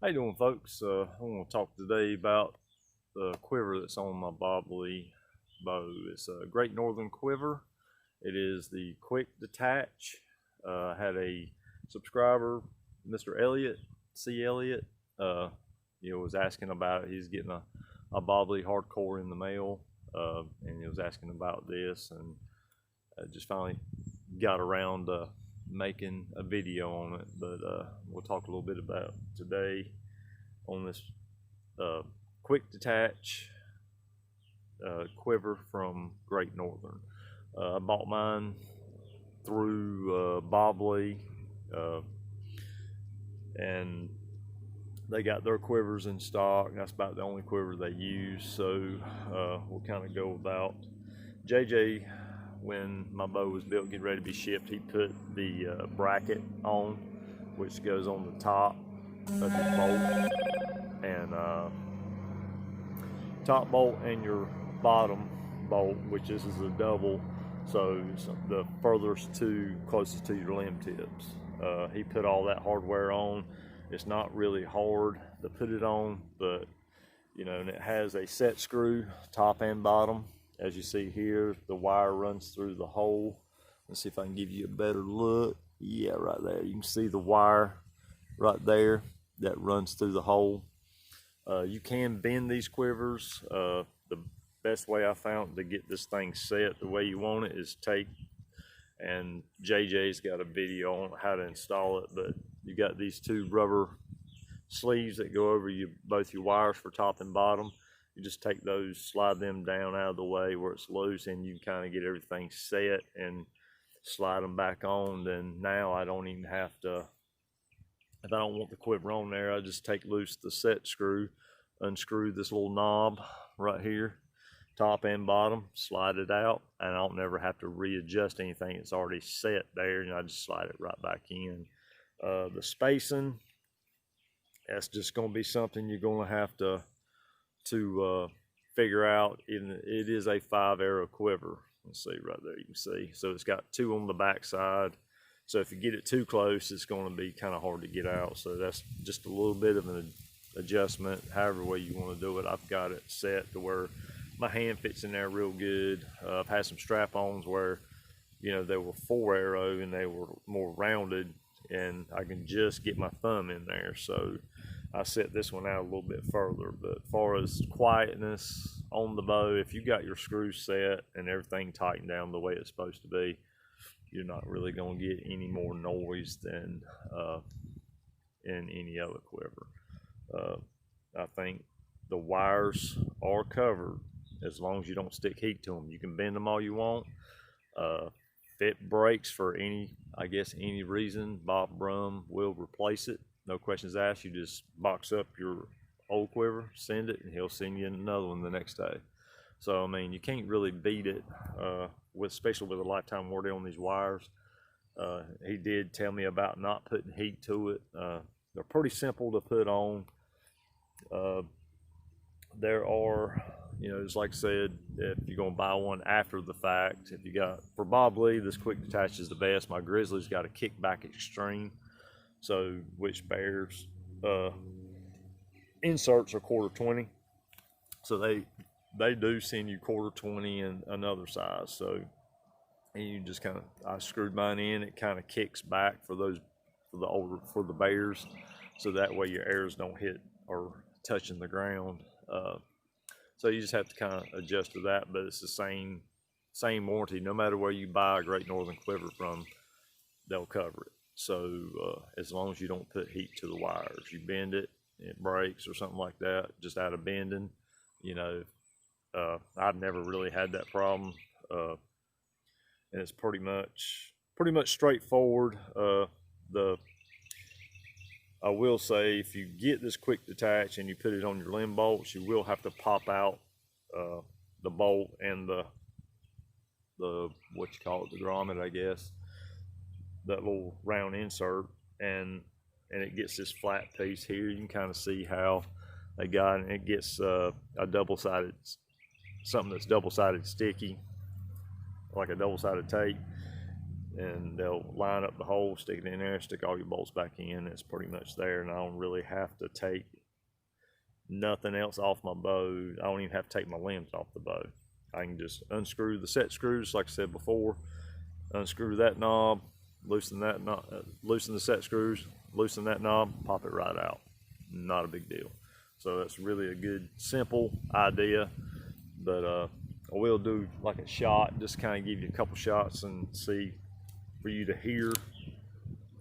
How you doing, folks? I want to talk today about the quiver that's on my bobbly bow. It's a Great Northern quiver. It is the quick detach. I had a subscriber, Mr. Elliott, C. Elliott, was asking about it. He's getting a bobbly hardcore in the mail, and he was asking about this, and I just finally got around making a video on it. But we'll talk a little bit about today on this quick detach quiver from Great Northern. I bought mine through Bobley, and they got their quivers in stock. That's about the only quiver they use, so we'll kind of go without. JJ, when my bow was built, getting ready to be shipped, he put the bracket on, which goes on the top of the bolt, and top bolt and your bottom bolt, which this is a double, so it's the closest to your limb tips. He put all that hardware on. It's not really hard to put it on, but and it has a set screw, top and bottom. As you see here, the wire runs through the hole. Let's see if I can give you a better look. Yeah, right there. You can see the wire right there that runs through the hole. You can bend these quivers. The best way I found to get this thing set the way you want it is tape. And JJ's got a video on how to install it, but you got these two rubber sleeves that go over both your wires for top and bottom. You just take those, slide them down out of the way where it's loose, and you kind of get everything set and slide them back on. Then now I don't even have to, if I don't want the quiver on there, I just take loose the set screw, unscrew this little knob right here, top and bottom, slide it out, and I don't never have to readjust anything. It's already set there, and I just slide it right back in. The spacing, that's just going to be something you're going to have to figure out. It is a 5-arrow quiver. Let's see right there, you can see. So it's got 2 on the back side. So if you get it too close, it's going to be kind of hard to get out. So that's just a little bit of an adjustment, however way you want to do it. I've got it set to where my hand fits in there real good. I've had some strap-ons where, they were 4-arrow and they were more rounded, and I can just get my thumb in there. So I set this one out a little bit further. But as far as quietness on the bow, if you got your screws set and everything tightened down the way it's supposed to be, you're not really going to get any more noise than in any other quiver. I think the wires are covered as long as you don't stick heat to them. You can bend them all you want. If it breaks for any reason, Bob Brum will replace it. No questions asked. You just box up your old quiver, send it, and he'll send you another one the next day. So, I mean, you can't really beat it, especially with a lifetime warranty on these wires. He did tell me about not putting heat to it. They're pretty simple to put on. There are, just like I said, if you're going to buy one after the fact, if you got, for Bob Lee, this quick detach is the best. My Grizzly's got a kickback extreme, so which bears inserts are 1/4 20, so they do send you 1/4 20 and another size. So, and you just kind of, I screwed mine in. It kind of kicks back for the bears, so that way your arrows don't hit or touching the ground. So you just have to kind of adjust to that, but it's the same warranty. No matter where you buy a Great Northern quiver from, they'll cover it. So as long as you don't put heat to the wires, you bend it, it breaks or something like that, just out of bending, I've never really had that problem, and it's pretty much straightforward. I will say, if you get this quick detach and you put it on your limb bolts, you will have to pop out the bolt and the what you call it, the grommet, I guess, that little round insert, and it gets this flat piece here. You can kind of see how they got it. It gets something that's double-sided sticky, like a double-sided tape, and they'll line up the hole, stick it in there, stick all your bolts back in. It's pretty much there, and I don't really have to take nothing else off my bow. I don't even have to take my limbs off the bow. I can just unscrew the set screws, like I said before, unscrew that knob, loosen that knob, loosen the set screws, loosen that knob, pop it right out. Not a big deal. So that's really a good, simple idea. But I will do like a shot, just kind of give you a couple shots and see for you to hear.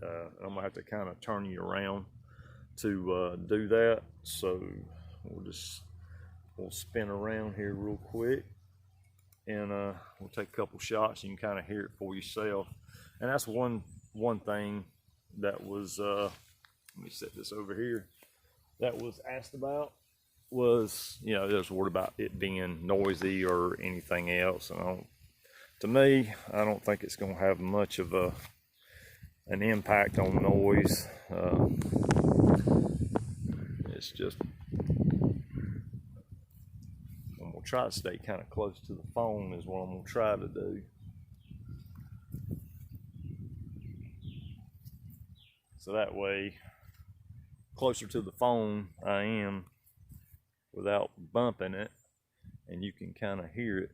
I'm gonna have to kind of turn you around to do that. So we'll spin around here real quick, and we'll take a couple shots. You can kind of hear it for yourself. And that's one thing that was let me set this over here, that was asked about, was, you know, there's worried about it being noisy or anything else. And to me, I don't think it's going to have much of an impact on noise. It's just, I'm going to try to stay kind of close to the phone is what I'm going to try to do. So that way, closer to the phone I am without bumping it, and you can kind of hear it.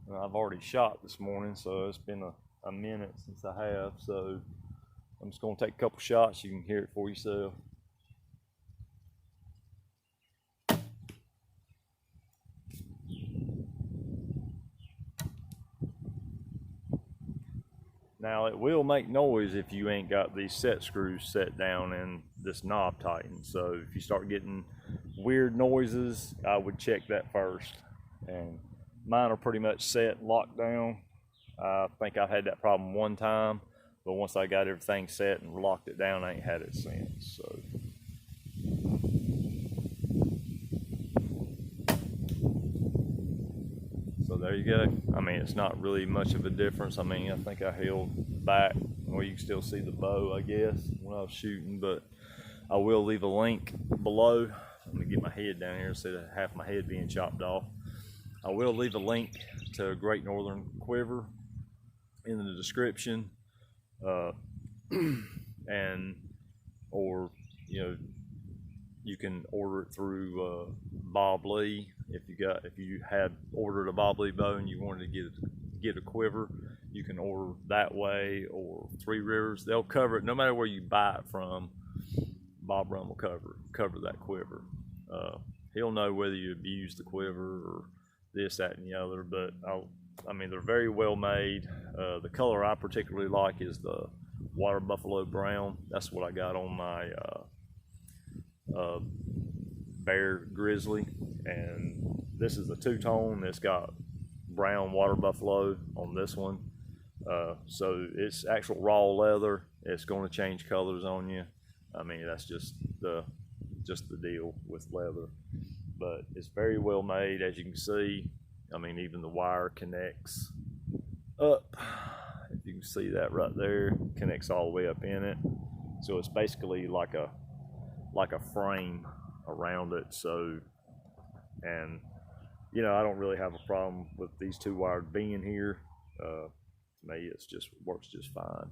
And I've already shot this morning, so it's been a minute since I have, so I'm just going to take a couple shots. You can hear it for yourself. Now it will make noise if you ain't got these set screws set down and this knob tightened. So if you start getting weird noises, I would check that first. And mine are pretty much set, locked down. I think I've had that problem one time, but once I got everything set and locked it down, I ain't had it since. So there you go. I mean, it's not really much of a difference. I mean, I think I held back, well, you can still see the bow, I guess, when I was shooting, but I will leave a link below. Let me get my head down here instead of half my head being chopped off. I will leave a link to a Great Northern quiver in the description, and or you know, you can order it through Bob Lee. If you had ordered a Bob Lee bow and you wanted to get a quiver, you can order that way, or Three Rivers. They'll cover it no matter where you buy it from. Bob Rum will cover that quiver. He'll know whether you abuse the quiver or this, that, and the other. But I mean, they're very well made. The color I particularly like is the water buffalo brown. That's what I got on my Bear Grizzly, and this is a two-tone. It's got brown water buffalo on this one, so it's actual raw leather. It's going to change colors on you. I mean, that's just the deal with leather, but it's very well made, as you can see. I mean, even the wire connects up. If you can see that right there, connects all the way up in it. So it's basically like a frame around it. So, and you know, I don't really have a problem with these two wires being here. To me, it's just works just fine.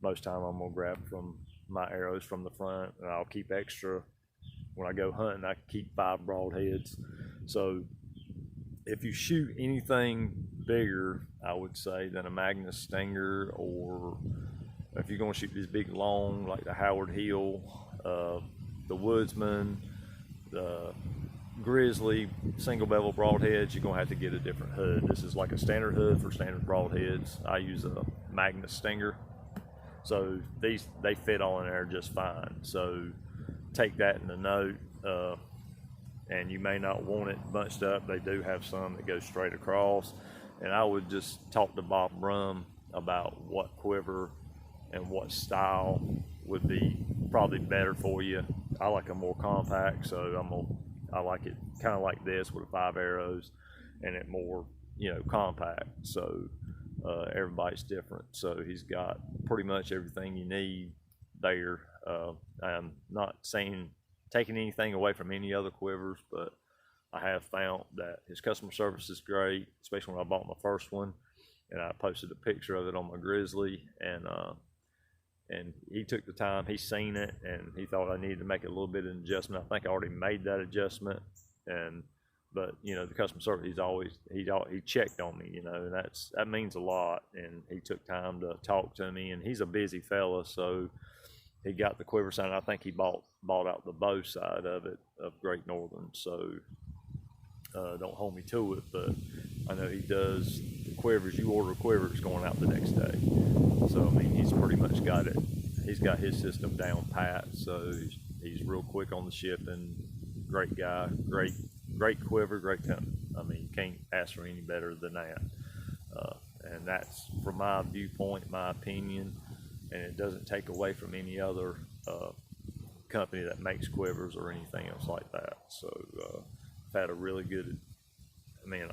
Most time I'm gonna grab from my arrows from the front, and I'll keep extra when I go hunting. I keep 5 broadheads. So if you shoot anything bigger, I would say, than a Magnus Stinger, or if you're gonna shoot these big long like the Howard Hill, the Woodsman, the Grizzly single bevel broadheads, you're gonna have to get a different hood. This is like a standard hood for standard broadheads. I use a Magnus Stinger, so they fit on there just fine. So take that in a note, and you may not want it bunched up. They do have some that go straight across, and I would just talk to Bob Rum about what quiver and what style would be probably better for you. I like them more compact, so I like it kind of like this with 5 arrows, and it more, you know, compact. So everybody's different. So he's got pretty much everything you need there. I'm not saying taking anything away from any other quivers, but I have found that his customer service is great, especially when I bought my first one, and I posted a picture of it on my Grizzly, and he took the time. He's seen it, and he thought I needed to make a little bit of an adjustment. I think I already made that adjustment, and but the customer service, he checked on me, and that means a lot. And he took time to talk to me, and he's a busy fella, so he got the quiver side. I think he bought out the bow side of it of Great Northern. So don't hold me to it, but I know he does the quivers. You order a quiver, it's going out the next day. So I mean, he's pretty much got it. He's got his system down pat. So he's real quick on the shipping. Great guy, great quiver, great company. I mean, can't ask for any better than that. And that's from my viewpoint, my opinion, and it doesn't take away from any other company that makes quivers or anything else like that. So I've had a really good,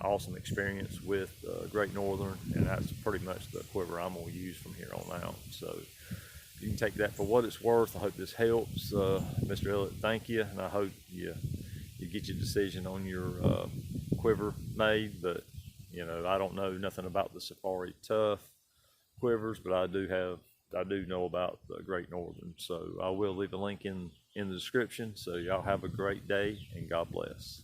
awesome experience with Great Northern, and that's pretty much the quiver I'm going to use from here on out. So you can take that for what it's worth. I hope this helps. Mr. Elliott, thank you, and I hope you get your decision on your quiver made. But I don't know nothing about the Safari Tough quivers, but I do know about the Great Northern. So I will leave a link in the description. So y'all have a great day, and God bless.